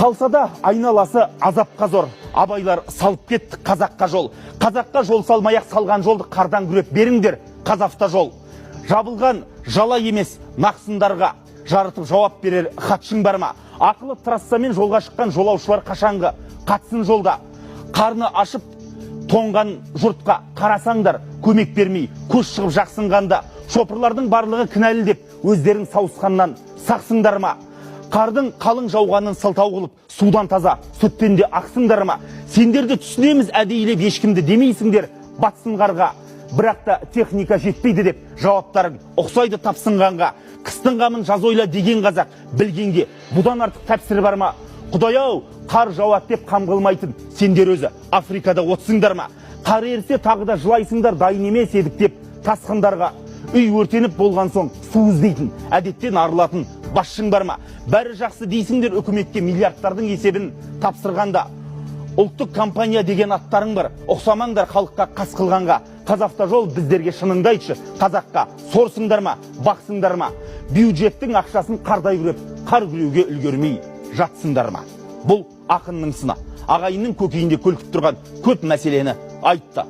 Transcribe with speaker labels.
Speaker 1: Салса да айналасы азапқа зор, абайлар салып кетті қазаққа жол. Қазаққа жол салмаяқ салған жолды қардан күреп беріңдер, қазавта жол. Жабылған жала емес нақсындарға, жарытып жауап берер хатшың бар ма? Ақылы трассамен жолға шыққан жолаушылар қашанғы қатсын жолда. Қарны ашып тоңған жұртқа қарасаңдар, көмек бермей көз шығып жақсынғанда. Шопырлардың барлығы кінәлі деп өздерің сауысқаннан сақсыңдар ма? Қардың қалың жауғанын сылтау қылып, судан таза, сүттен де ақсыңдар ма? Сендерді түсінеміз әдейілеп ешкімді демейсіңдер батсын қарға. Бірақ та техника жетпейді деп жауаптарың ұқсайды тапсынғанға. Қыстың қамын жаз ойла деген қазақ, білгенге бұдан артық тәпсір бар ма? Құдай-ау, қар жауат деп қам қылмайтын сендер өзі Африкада отсыңдар ма? Қар ерсе тағы да жылайсыңдар, дайын емес едік деп тасқындарға. Үй өртеніп болған соң су іздейтін, әдеттен арылатын басшың бар ма? Бәрі жақсы дейсіңдер үкіметке миллиардтардың есебін тапсырғанда. Ұлттық компания деген аттарың бар, ұқсамаңдар халыққа қас қылғанға. Қазавтожол біздерге шыныңды айтшы, қазаққа сорсыңдар ма, бақсыңдар ма? Бюджеттің ақшасын қардай күреп, қар күреуге үлгермей жатсыңдар ма? Бұл ақынның сына, ағайынның көкейінде көлкіп тұрған көп мәселені айтты.